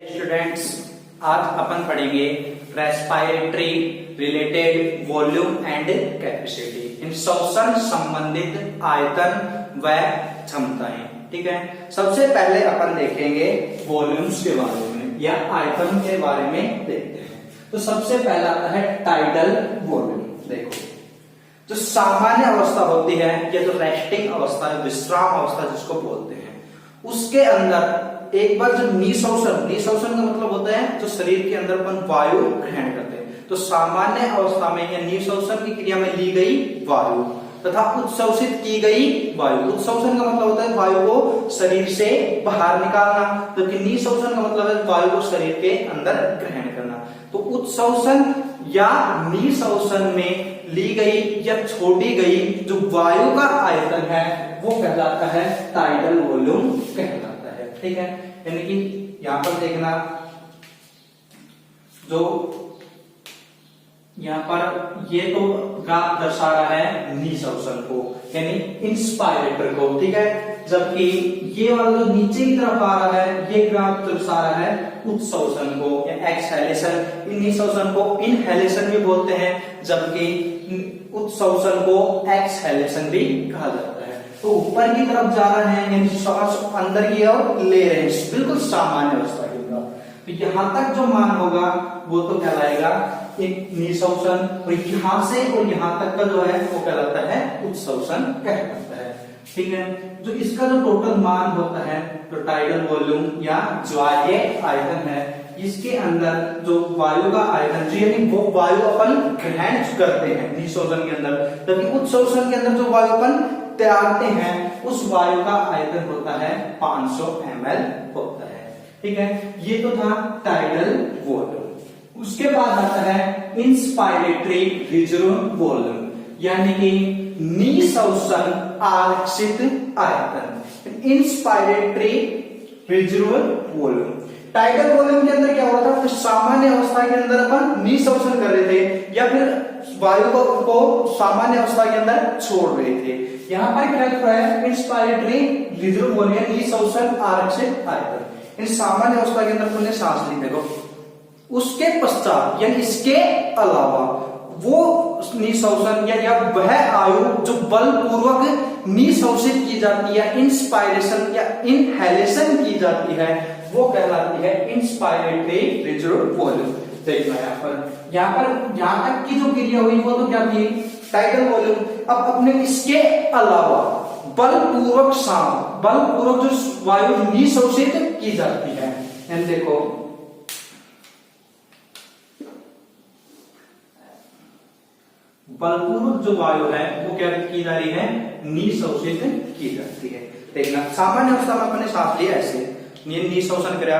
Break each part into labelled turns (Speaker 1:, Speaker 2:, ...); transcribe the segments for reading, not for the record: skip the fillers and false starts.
Speaker 1: Students, आज अपन पढ़ेंगे respiratory related volume and capacity, इन श्वसन संबंधित आयतन व क्षमताएं। ठीक है, सबसे पहले अपन देखेंगे वॉल्यूम्स के बारे में या आयतन के बारे में देखते हैं। तो सबसे पहला आता है टाइडल वॉल्यूम। देखो, जो सामान्य अवस्था होती है या जो रेस्टिंग अवस्था, विश्राम अवस्था जिसको बोलते हैं, उसके अंदर एक बार जो निःश्वसन का मतलब होता है जो शरीर के अंदर अपन वायु ग्रहण करते हैं। तो सामान्य अवस्था में या निःश्वसन की क्रिया में ली गई वायु तथा उत्सर्जित की गई वायु। उत्सर्जन का मतलब होता है वायु को शरीर से बाहर निकालना, जबकि निःश्वसन का मतलब है वायु को शरीर के अंदर ग्रहण करना। तो उत्सर्जन या निःश्वसन में ली गई या छोड़ी गई जो वायु का आयतन है वो कहलाता है टाइडल वॉल्यूम कहलाता है। ठीक है, यानी कि यहां पर देखना, जो यहां पर ये तो ग्राफ दर्शा रहा है निःश्वसन को यानी इंस्पायरेटर को। ठीक है, जबकि ये वाला जो नीचे की तरफ आ रहा है ये ग्राफ दर्शा रहा है उत्सर्जन को या एक्सहेलेशन। निःश्वसन को इनहेलेशन भी बोलते हैं, जबकि उत्सर्जन को एक्सहेलेशन भी कहा जाता है। तो ऊपर की तरफ जा रहे हैं यानी श्वास अंदर की ओर ले रहे हैं, बिल्कुल सामान्य अवस्था के अंदर। तो यहां तक जो मान होगा वो तो कहलाएगा एक निःश्वसन, और यहां से और यहां तक का जो है वो कहलाता है उत्सर्जन कहलाता है। ठीक है, जो इसका जो टोटल मान होता है तो टाइडल वॉल्यूम या ज्वारीय आयतन है, इसके अंदर जो वायु का आयतन जो यानी वो वायु अपन ग्रहण करते हैं निःश्वसन के अंदर, तभी उत्सर्जन के अंदर जो वायु अपन त्यागते हैं उस वायु का आयतन होता है 500 ml होता है। ठीक है, ये तो था टाइडल वॉल्यूम। उसके बाद आता है इंस्पायरेटरी रिजर्व वॉल्यूम यानी कि निःश्वसन आरक्षित आयतन। Inspiratory reserve volume, tidal volume के अंदर क्या होता है, सामान्य अवस्था के अंदर अपन निःश्वसन कर रहे थे या फिर वायु को सामान्य अवस्था के अंदर छोड़ रहे थे। यहां पर क्या लिखा है, इंस्पायरेटरी रिजर्व वॉल्यूम निःश्वसन आरक्षित आयतन। इन सामान्य अवस्था के अंदर तुमने सांस ली, देखो उसके पश्चात यानी इसके अलावा वो निःश्वसन या वह आयु जो बलपूर्वक निःश्वसित की जाती है, इंस्पायरेशन या इनहेलेशन की जाती है, वो कहलाती है इंस्पायरेटरी रिजर्व वॉल्यूम। देखना यहां तक की जो क्रिया हुई वो तो क्या थी, टाइडल वॉल्यूम। अब अपने इसके अलावा बलपूर्वक जो वायु निःश्वसित की जाती है, एंड देखो बलपूर्वक जो वायु है वो क्या की जा रही है, निःश्वसित की जाती है। देखना, सामान्य अवस्था में अपने सांस लिया ऐसे निःश्वसन किया,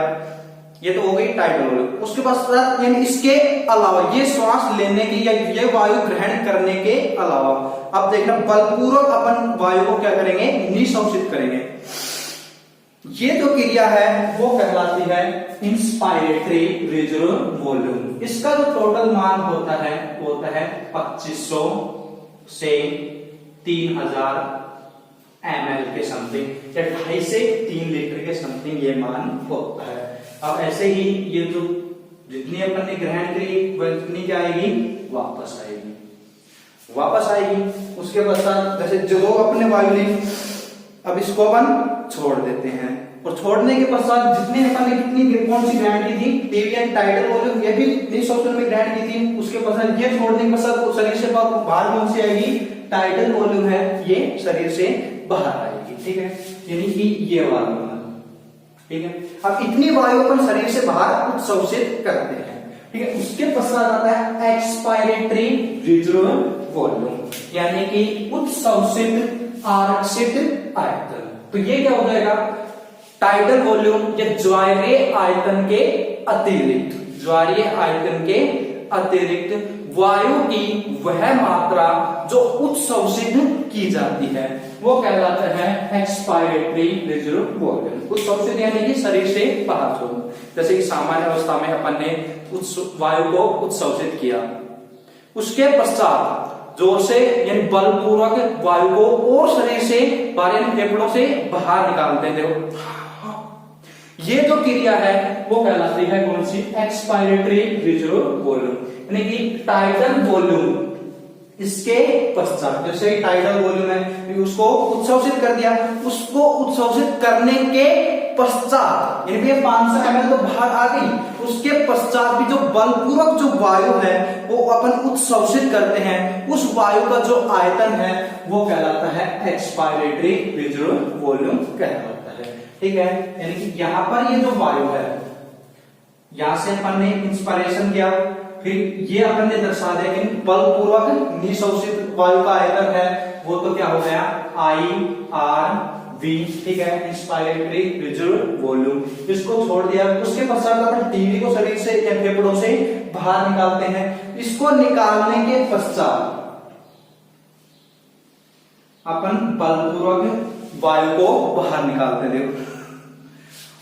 Speaker 1: ये तो हो गई टाइडल वॉल्यूम। उसके बाद यानी इसके अलावा ये श्वास लेने की या ये वायु ग्रहण करने के अलावा अब देखना बलपूर्वक अपन वायु को क्या करेंगे, निःश्वसित करेंगे। ये जो क्रिया है वो कहलाती है इंस्पायरेटरी रिजर्व वॉल्यूम। इसका जो टोटल मान होता है वो होता है 2500 से 3000 ml के समथिंग या 2.5 से 3 लीटर के समथिंग ये मान होता है। अब ऐसे ही ये जो जितनी अपन ने ग्रहण करी वह जितनी क्या आएगी, वापस आएगी। उसके पश्चात जैसे जो अपने वायु ली, अब इसको अपन छोड़ देते हैं, और छोड़ने के पश्चात जितने अपन ने कितनी कौन सी ग्रहण की थी, टीवीएन टाइडल वॉल्यूम, ये भी निःश्वसन में ग्रहण की थी। उसके पश्चात ये छोड़ने के पश्चात शरीर से बाहर कौन सी आएगी, टाइडल वॉल्यूम है, ये शरीर से बाहर आएगी। ठीक है, यानी कि ये वाला। ठीक है, अब इतनी वायु अपन शरीर से बाहर उत्सर्जित करते हैं। ठीक है, उसके पश्चात आता है एक्सपायरेटरी रिजर्व वॉल्यूम यानी कि उत्सर्जित आरक्षित आयतन। तो ये क्या हो जाएगा, टाइडल वॉल्यूम या ज्वारीय आयतन के अतिरिक्त वायु की वह मात्रा जो उत्सर्जित की जाती है वो कहलाता है एक्सपायरेटरी रिजर्व वॉल्यूम। उत्सर्जित यानी कि शरीर से बाहर छोड़ना, जैसे कि सामान्य अवस्था में अपन ने वायु को उत्सर्जित किया, उसके पश्चात जोर से यानी बलपूर्वक वायु को और शरीर से बाहर फेफड़ों से बाहर निकालते हैं। देखो ये जो क्रिया है वो कहलाती है कौन सी? एक्सपायरेटरी रिजर्व वॉल्यूम, यानी कि टाइडल वॉल्यूम। इसके पश्चात जैसे टाइडल वॉल्यूम है, उसको उत्सर्जित कर दिया, उसको उत्सर्जित करने के पश्चात यानी कि 500 ml तो बाहर आ गई, उसके पश्चात भी जो बलपूर्वक जो वायु है वो अपन उत्सर्जित करते हैं, उस वायु का जो आयतन है वो कहलाता है एक्सपायरेटरी रिजर्व वॉल्यूम कहलाता है। ठीक है, यानी कि यहां पर ये जो वायु है, यहां से अपन ने इंस्पायरेशन किया, फिर ये अपन ने दर्शा दिया कि बलपूर्वक निःशोषित वायु का आयतन है वो तो क्या हो गया? IRV। ठीक है, इंस्पायरेटरी रिजर्व वॉल्यूम। इसको छोड़ दिया, उसके पश्चात अपन टीवी को शरीर से या फेफड़ों से बाहर निकालते हैं। इसको निकालने के पश्चात अपन बलपूर्वक वायु को बाहर निकालते हैं। देखो,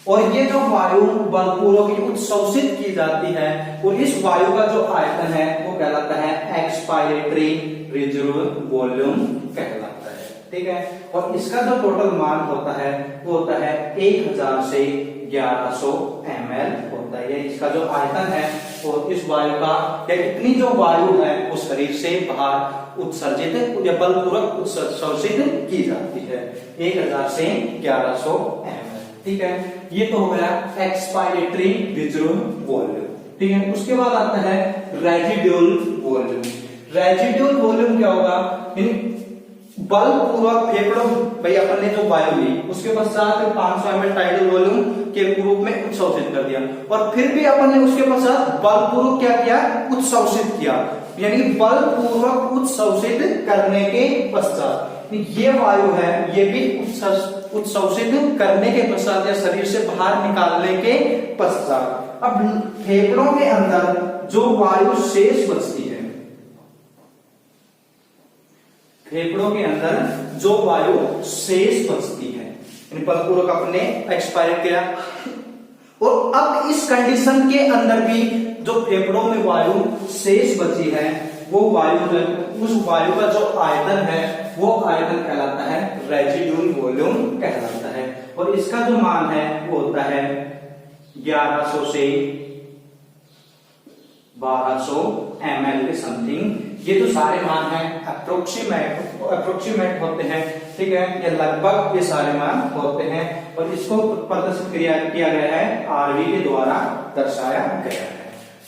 Speaker 1: और ये जो वायु बलपूर्वक उत्सर्जित की जाती है और इस वायु का जो आयतन है वो कहलाता है एक्सपायरेटरी रिजर्व वॉल्यूम कहलाता है। ठीक है, और इसका जो टोटल मान होता है वो होता है 1000 से 1100 ml होता है। इसका जो आयतन है और इस वायु का या इतनी जो वायु है वो शरीर से बाहर उत्सर्जित या बलपूर्वक उत्सर्जित की जाती है 1000 से 1100 ml। ठीक है, ये तो हो गया एक्सपायरेटरी रिजर्व वॉल्यूम। ठीक है, उसके बाद आता है रेजिडुअल वॉल्यूम। रेजिडुअल वॉल्यूम क्या होगा? बलपूर्वक फेफड़ों, भाई अपन ने जो वायु ली उसके पश्चात 500 ml टाइडल वॉल्यूम के रूप में उत्सर्जित कर दिया, और फिर भी अपन ने उसके पश्चात बलपूर्वक क्या किया? उत्सर्जित किया, यानी बलपूर्वक उत्सर्जित करने के पश्चात ये वायु है ये भी उत्सर्जित करने के पश्चात या शरीर से बाहर निकालने के पश्चात अब फेफड़ों के अंदर जो वायु शेष बचती है, फेफड़ों के अंदर जो वायु शेष बचती है, बलपूर्वक अपने एक्सपायर किया, और अब इस कंडीशन के अंदर भी जो फेफड़ों में वायु शेष बची है वो वायु, उस वायु का जो आयतन है वो आयतन कहलाता है रेजिडुअल वॉल्यूम कहलाता है, और इसका जो मान है वो होता है 1100 से 1200 ml के समथिंग। ये जो सारे मान हैं अप्रोक्सीमेट होते हैं। ठीक है, ये लगभग ये सारे मान होते हैं, और इसको प्रदर्शित किया गया है RV के द्वारा दर्शाया गया है।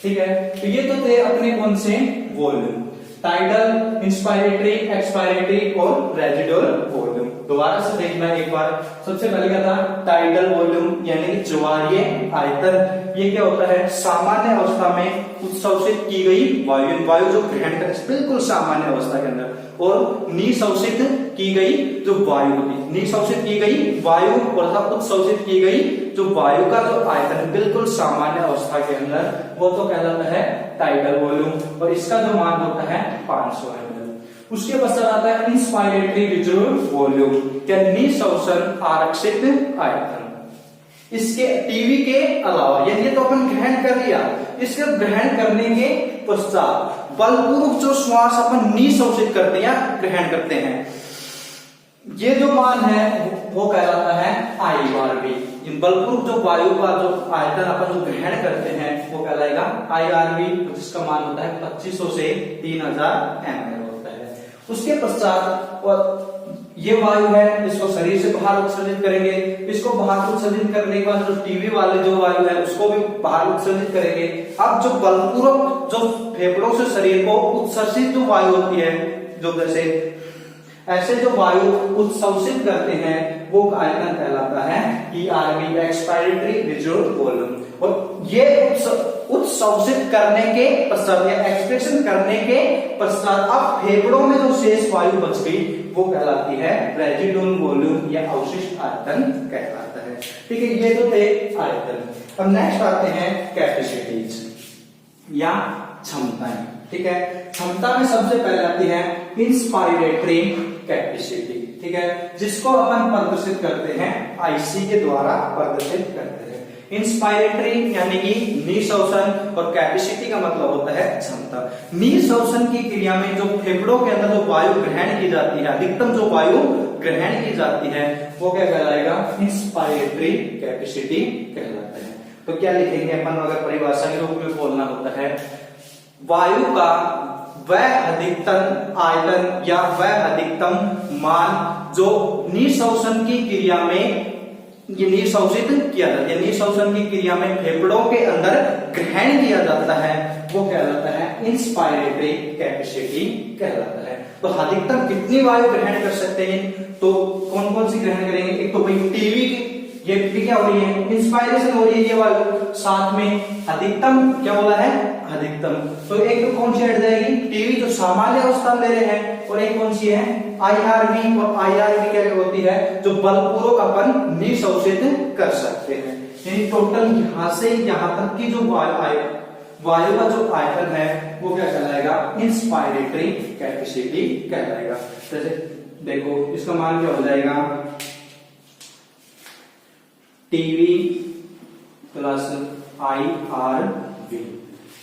Speaker 1: ठीक है, तो ये तो थे अपने कौन से वॉल्यूम? टाइडल, इंस्पायरेटरी, एक्सपायरेटरी और रेजिडुअल वॉल्यूम। दोबारा से देखना एक बार। सबसे पहले क्या था? टाइडल वॉल्यूम यानी कि ज्वारीय आयतन। ये क्या होता है? सामान्य अवस्था में उत्सर्जित की गई वायु जो ग्रहण कर, बिल्कुल सामान्य अवस्था के अंदर, और निःशोषित की गई जो वायु होती, निःशोषित की गई वायु और उत्सर्जित की गई जो वायु का जो आयतन बिल्कुल सामान्य अवस्था के अंदर, वो तो कहलाता है टाइडल वॉल्यूम, और इसका जो मान होता है 500 ml। उसके पश्चात आता है इंस्पायरेटरी रिजर्व वॉल्यूम, क्या निःशोषण आरक्षित आयतन। इसके टीवी के अलावा यदि तो अपन ग्रहण कर लिया, इसके ग्रहण करने के पश्चात बलपूर्वक जो श्वास अपन निःशोषित करते हैं या ग्रहण करते हैं, ये जो मान है वो कहलाता है IRV। बलपूर्वक जो वायु का जो आयतन अपन जो ग्रहण करते हैं वो कहलाएगा IRV, जिसका मान होता है 2500 से 3000 ml होता है। उसके पश्चात ये वायु है इसको शरीर से बाहर उत्सर्जित करेंगे, इसको बाहर उत्सर्जित करने के बाद जो टीवी वाले जो वायु है उसको भी बाहर उत्सर्जित करेंगे। अब जो बलपूर्वक जो फेफड़ों से शरीर को उत्सर्जित जो वायु होती है, जो जैसे ऐसे जो वायु उत्सर्जित करते हैं वो आयतन कहलाता है ERV, एक्सपायरेटरी रिजर्व वॉल्यूम। और ये उत्सर्जित करने के पश्चात या एक्सप्रेशन करने के पश्चात अब फेफड़ों में जो शेष वायु बच गई वो कहलाती है रेजिडुअल वॉल्यूम या अवशिष्ट आयतन कहलाता है। ठीक है, ये तो थे आयतन। अब नेक्स्ट आते हैं कैपेसिटीज या क्षमताएं। ठीक है, क्षमता में सबसे पहले आती है इंस्पायरेटरी कैपेसिटी। ठीक है, जिसको अपन प्रदर्शित करते हैं IC के द्वारा प्रदर्शित करते हैं। इंस्पायरेटरी यानी कि निःश्वसन, और कैपेसिटी का मतलब होता है क्षमता। निःश्वसन की क्रिया में जो फेफड़ों के अंदर जो वायु ग्रहण की जाती है, अधिकतम जो वायु ग्रहण की जाती है, वो क्या कहलाएगा? इंस्पायरेटरी कैपेसिटी कहलाता है। तो क्या लिखेंगे अपन, अगर परिभाषा के रूप में बोलना होता है, वायु का वह अधिकतम आयतन या वह अधिकतम मान जो निःश्वसन की क्रिया में ये निःश्वसित किया जाता है, निःश्वसन की क्रिया में फेफड़ों के अंदर ग्रहण किया जाता है, वो कहलाता है इंस्पायरेटरी कैपेसिटी कहलाता है। तो अधिकतम कितनी वायु ग्रहण कर सकते हैं? तो कौन कौन सी ग्रहण करेंगे? एक तो भाई टीवी की, ये क्या हो रही है? इंस्पायरेशन हो रही है ये वायु, साथ में अधिकतम क्या बोला है? अधिकतम। तो एक तो कौन सी हट जाएगी? टीवी जो सामान्य अवस्था में ले रहे हैं, और एक कौन सी है? आईआरवी। और आईआरवी क्या होती है? जो बलपूर्वक अपन निःश्वसित कर सकते हैं। यानी टोटल यहां से यहां तक की जो वायु का जो आयतन है वो क्या कहलाएगा? इंस्पायरेटरी कैपेसिटी कहलाएगा। जैसे देखो इसका मान क्या हो जाएगा? टीवी प्लस आईआरवी,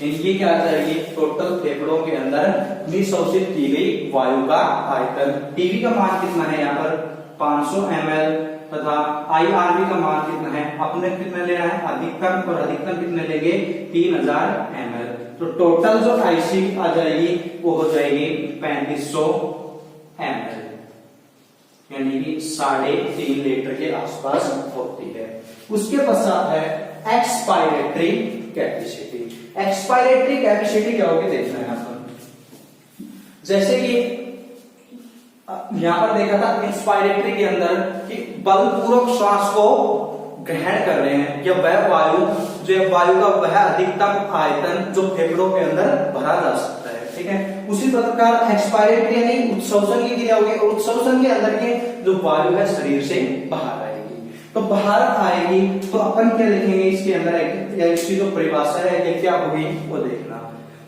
Speaker 1: ये क्या आ जाएगी? टोटल फेफड़ों के अंदर निःश्वसित की गई वायु का आयतन। टीवी का मान कितना है यहाँ पर? 500 ml, तथा आईआरवी का मान कितना है? अपने कितना लेना है? अधिकतम, और अधिकतम कितने लेंगे? 3000 ml। तो टोटल जो आईसी आ जाएगी वो हो जाएगी 3500 ml, यानी कि 3.5 लीटर के आसपास होती है। उसके पश्चात है एक्सपायरेटरी कैपेसिटी। एक्सपायरेटरी कैपेसिटी क्या होगी देखना है यहाँ पर। जैसे कि यहां पर देखा था इंस्पायरेटरी के अंदर कि बलपूर्वक श्वास को ग्रहण कर रहे हैं, या वह वायु जो वायु का वह अधिकतम आयतन जो फेफड़ों के अंदर भरा जा सकता है, ठीक है। उसी प्रकार एक्सपायरेटरी यानी उत्सर्जन की क्रिया होगी, और उत्सर्जन के अंदर के जो वायु है शरीर से बाहर आएगी। तो बाहर आएगी तो अपन क्या लिखेंगे इसके अंदर? इसकी जो परिभाषा है ये क्या होगी वो देखना।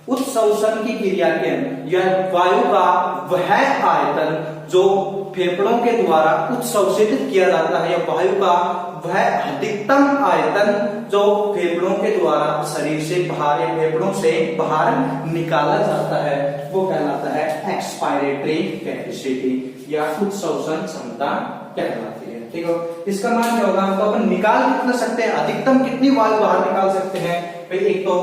Speaker 1: उत्सर्जन की क्रिया के अंदर यह वायु का वह आयतन जो फेफड़ों के द्वारा उत्सर्जित किया जाता है, या वायु का वह अधिकतम आयतन जो फेफड़ों के द्वारा शरीर से बाहर या फेफड़ों से बाहर निकाला जाता है, वो कहलाता है एक्सपायरेटरी कैपेसिटी या उत्सर्जन क्षमता कहलाती है, ठीक है। इसका मान क्या होगा? तो अपन निकाल कितना सकते हैं? अधिकतम कितनी वायु बाहर निकाल सकते हैं? भाई एक तो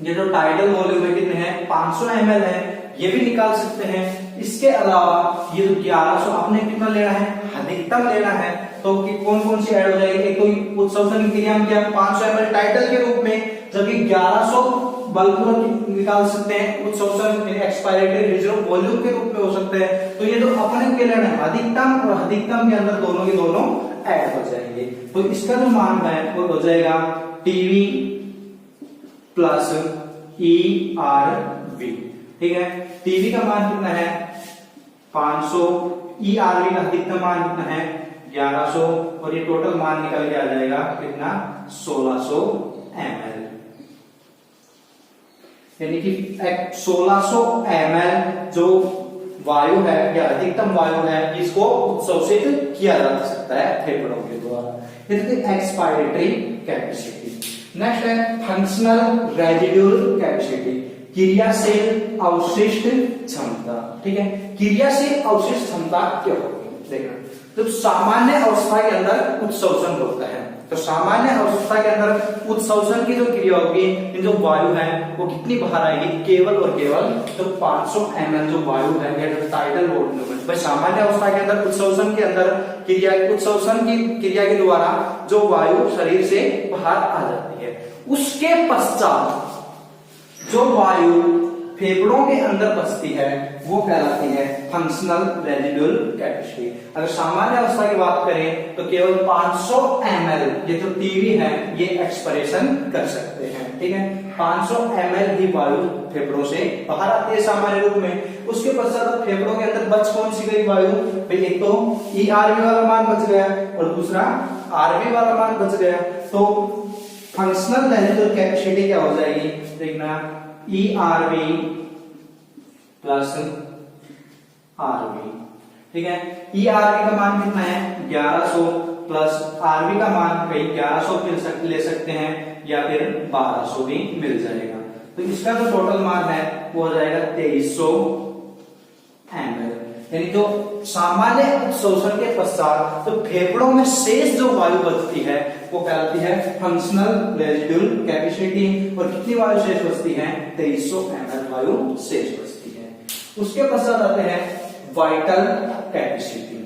Speaker 1: ये जो टाइडल वॉल्यूम है कितने हैं? 500 ml है, ये भी निकाल सकते हैं। इसके अलावा ये जो 1100 आपने कितना लेना है? अधिकतम लेना है। तो कि कौन कौन सी ऐड हो जाएगी? एक तो उत्सर्जन की क्रिया में क्या 500 ml टाइटल के रूप में, जबकि 1100 बलपूर्वक निकाल सकते हैं उत्सर्जन एक्सपायरेटरी रिजर्व वॉल्यूम के रूप में हो सकते हैं। तो ये जो अपने के लेना है अधिकतम, और अधिकतम के अंदर दोनों के दोनों ऐड हो जाएंगे। तो इसका जो मान है वो हो जाएगा टीवी प्लस ईआरवी, ठीक है। टीवी का मान कितना है? 500, ईआरवी का अधिकतम मान कितना है? 1100, और ये टोटल मान निकल के आ जाएगा कितना? 1600 ml, यानी कि 1600 ml जो वायु है या अधिकतम वायु है इसको उत्सर्जित किया जा सकता है फेफड़ों के द्वारा। Expiratory capacity. नेक्स्ट है फंक्शनल रेजिड्यूल कैपेसिटी, क्रियाशील अवशिष्ट क्षमता, ठीक है। क्रियाशील अवशिष्ट क्षमता क्या होगी देखना। तो सामान्य अवस्था के अंदर उत्सर्जन होता है, तो सामान्य अवस्था के अंदर उत्सर्जन की जो क्रिया होगी, इन जो वायु है वो कितनी बाहर आएगी? केवल और केवल तो 500 ml जो वायु है टाइडल वॉल्यूम है। सामान्य अवस्था के अंदर उत्सर्जन के अंदर क्रिया, उत्सर्जन की क्रिया के द्वारा जो वायु शरीर से बाहर आ जाती है, उसके पश्चात जो वायु फेफड़ों के अंदर बसती है वो कहलाती है फंक्शनल रेजिडुअल कैपेसिटी। अगर सामान्य अवस्था की बात करें तो केवल 500 ml ये जो टीवी है ये एक्सपिरेशन कर सकते हैं, ठीक है। 500 ml ही वायु फेफड़ों से बाहर आती है सामान्य रूप में। उसके पश्चात फेफड़ों के अंदर बच कौन सी गई वायु? भाई एक तो ईआरवी वाला मान बच गया और दूसरा आरवी वाला मान बच गया। तो फंक्शनल रेजिडुअल कैपेसिटी क्या हो जाएगी देखना, ईआरवी प्लस आरवी, ठीक है। ईआरवी का मान कितना है? 1100, प्लस आरबी का मान कहीं 1100 ले सकते हैं या फिर 1200 भी मिल जाएगा। तो इसका जो टोटल मान है वो हो जाएगा 2300 ml। यानी जो सामान्य उत्सर्जन के पश्चात तो फेफड़ों में शेष जो वायु बचती है वो कहलाती है फंक्शनल रेजिडुअल कैपेसिटी। और कितनी वायु शेष बचती है? 2300 ml वायु शेष बचती है। उसके पश्चात आते हैं वाइटल कैपेसिटी।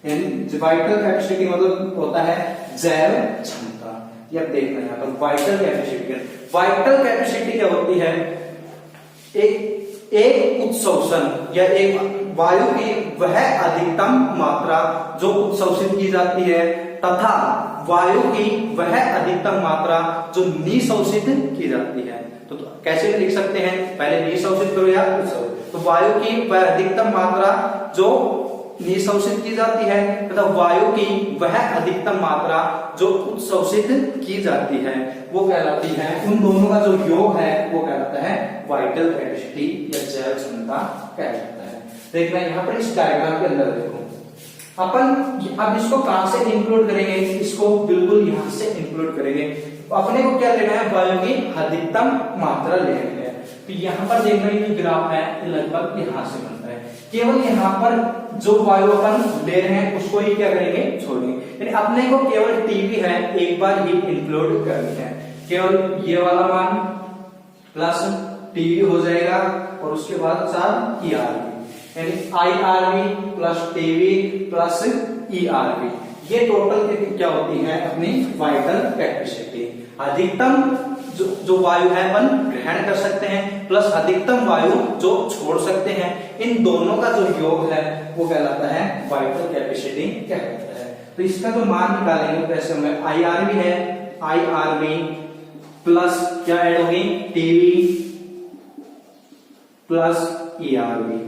Speaker 1: यानी वाइटल कैपेसिटी मतलब होता है जैव क्षमता। ये आप देखना यहाँ पर वाइटल कैपेसिटी। वाइटल कैपेसिटी क्या होती है? एक उत्सर्जन या एक वायु की वह अधिकतम मात्रा जो उत्सर्जित की जाती है तथा वायु की वह अधिकतम मात्रा जो निःशोषित की जाती है। तो कैसे लिख सकते हैं? पहले निःशोषित करो या उत्सर्जित। तो वायु की वह अधिकतम मात्रा जो निःशोषित की जाती है तथा वायु की वह अधिकतम मात्रा जो उत्सर्जित की जाती है वो कहलाती है, उन दोनों का जो योग है वो कहलाता है वाइटल कैपेसिटी या जैव क्षमता कहलाता है। देखना यहाँ पर इस डायग्राम के अंदर देखो, अपन अब इसको कहां से इंक्लूड करेंगे? इसको बिल्कुल यहां से इंक्लूड करेंगे। तो अपने को क्या लेना है? वायु की अधिकतम मात्रा लेनी है। तो यहाँ पर देखना ये ग्राफ है लगभग यहां से बनता है। केवल यहाँ पर जो वायु अपन ले रहे हैं उसको ही क्या करेंगे? छोड़ेंगे। यानी अपने को केवल टीवी है एक बार ही इंक्लूड करनी है। केवल ये वाला मान प्लस टीवी हो जाएगा और उसके बाद 4 ईआरबी, यानी IRB plus TV plus ERB. ये टोटल क्या होती है? अपनी वाइटल कैपेसिटी। अधिकतम जो वायु है अपन ग्रहण कर सकते हैं प्लस अधिकतम वायु जो छोड़ सकते हैं, इन दोनों का जो योग है वो कहलाता है वाइटल कैपेसिटी कहलाता है। तो इसका जो मान निकालेंगे कैसे होंगे? आईआरबी है, आईआरबी प्लस क्या ऐड होगी? TV plus ERB.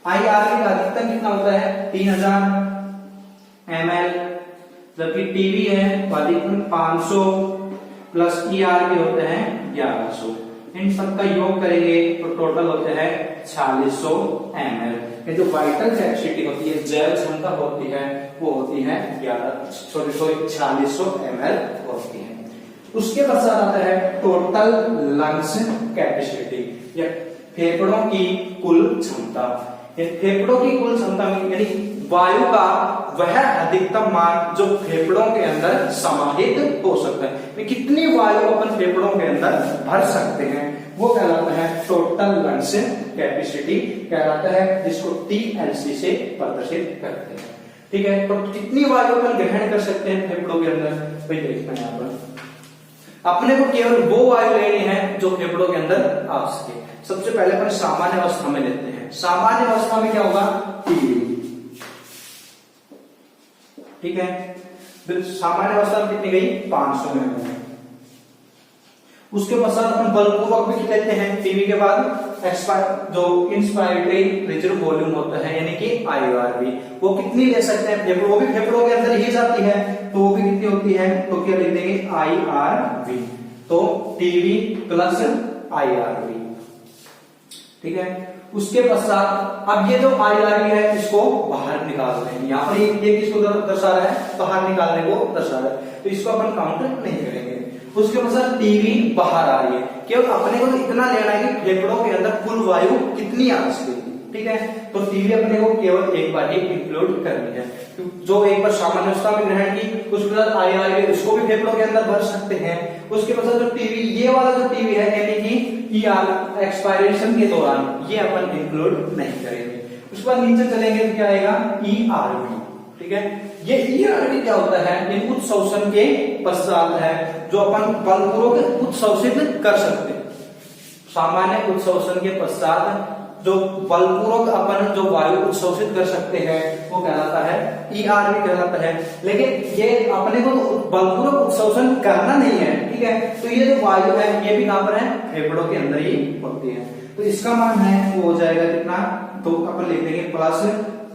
Speaker 1: आईआरबी का अधिकतम कितना होता है? 3000 ml, जबकि टीवी है तो अधिकतम 500 प्लस ईआरबी होते हैं 1100। इन सबका योग करेंगे तो टोटल होते हैं 4600 ml। ये जो वाइटल कैपेसिटी होती है, जैव क्षमता होती है, वो होती है 4600 ml होती है। उसके पश्चात आता है टोटल लंग्स कैपेसिटी या फेफड़ों की कुल क्षमता। फेफड़ों की कुल क्षमता में यानी वायु का वह अधिकतम मान जो फेफड़ों के अंदर समाहित हो सकता है, कितनी वायु अपन फेफड़ों के अंदर भर सकते हैं वो कहलाता है टोटल लंग्स कैपेसिटी कहलाता है, जिसको TLC से प्रदर्शित करते हैं। ठीक है, तो कितनी वायु अपन ग्रहण कर सकते हैं फेफड़ों के अंदर? वही देखना है यहाँ पर। अपने को केवल वो वायु लेनी है जो फेफड़ों के अंदर आ सके। सबसे पहले अपन सामान्य अवस्था में लेते हैं। सामान्य अवस्था में क्या होगा? टीवी। ठीक है, सामान्य अवस्था में कितनी गई? 500 में। उसके पश्चात अपन बलपूर्वक भी लेते हैं। टीवी के बाद जो इंस्पायरेटरी रिजर्व वॉल्यूम होता है यानी कि आईआरबी, वो कितनी ले सकते हैं? वो भी फेफड़ों के अंदर ही जाती है, तो वो भी कितनी होती है? तो क्या लिख देंगे? आईआरबी। तो टीवी प्लस आईआरबी। ठीक है, उसके पश्चात अब ये जो आईआरबी है इसको बाहर निकाल रहे हैं। यहाँ पर ये किसको दर्शा रहा है? बाहर निकालने को दर्शा रहा है, तो इसको अपन काउंट नहीं करेंगे। उसके पश्चात टीवी बाहर आ रही है। केवल अपने को तो इतना लेना है कि फेफड़ों के अंदर कुल वायु कितनी आ सकेगी। ठीक है, तो टीवी अपने को केवल एक बार ही इंक्लूड करनी है। जो एक बार सामान्य अवस्था में ग्रहण की, उसके बाद आईआरबी उसको भी फेफड़ों के अंदर भर सकते हैं। उसके बाद जो टीवी, ये वाला जो टीवी है यानी कि ईआर एक्सपायरेशन के दौरान, ये अपन इंक्लूड नहीं करेंगे। उसके बाद नीचे चलेंगे तो क्या आएगा? ईआरबी। ठीक है, ये ईआरबी क्या होता है? ये उत्सर्जन के पश्चात है जो अपन बलपूर्वक उत्सर्जित कर सकते हैं। सामान्य उत्सर्जन के पश्चात जो बलपूर्वक अपन जो वायु उत्सर्जित कर सकते हैं वो कहलाता है ईआरबी कहलाता है। लेकिन ये अपने को बलपूर्वक उत्सर्जन करना नहीं है। ठीक है, तो ये जो वायु है ये भी कहां पर है? फेफड़ों के अंदर ही होती है। तो इसका मान है वो हो जाएगा कितना? तो अपन लिख देंगे प्लस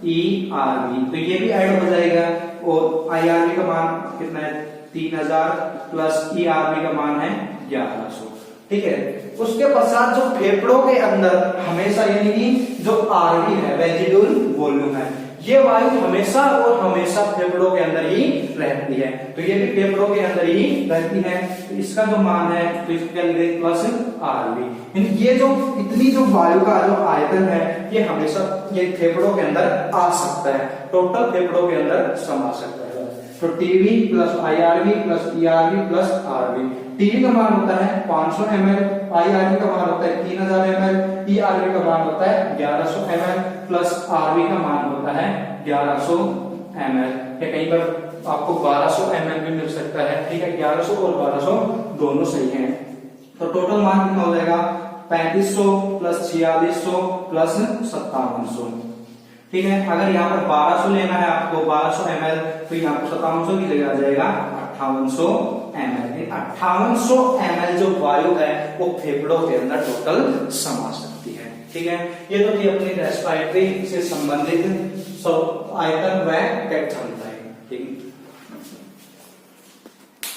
Speaker 1: ईआरबी, तो ये भी ऐड हो जाएगा। और आईआरबी का मान कितना है? 3000 प्लस ईआरबी का मान है 1100। ठीक है, उसके पश्चात जो फेफड़ों के अंदर हमेशा यानी कि जो आरबी है रेजिडुअल वॉल्यूम है, ये वायु हमेशा और हमेशा फेफड़ों के अंदर ही रहती है, तो ये भी फेफड़ों के अंदर ही रहती है। तो इसका जो मान है तो इसके लिए प्लस आरबी। ये जो इतनी जो वायु का जो आयतन है ये हमेशा ये फेफड़ों के अंदर आ सकता है, टोटल फेफड़ों के अंदर समा सकता है। तो TV plus IRB plus ERB plus RB. TV का मान होता है 500 ml, आईआरबी का मान होता है 3000 ml, ईआरबी का मान होता है 1100 ml प्लस आरबी का मान होता है 1100 ml। या कहीं पर आपको 1200 ml भी मिल सकता है, ठीक है। 1100 और 1200 दोनों सही हैं। तो टोटल मान कितना हो जाएगा 3500 प्लस 4600 प्लस 5700, ठीक है। अगर यहाँ पर 1200 लेना है आपको 1200 ml, तो यहाँ पर 5700 की जगह आ जाएगा 5800 ml। 5800 ml जो वायु है वो फेफड़ों के अंदर टोटल समा सकती है, ठीक है। ये तो थी अपनी रेस्पिरेटरी से संबंधित आयतन व कैथन।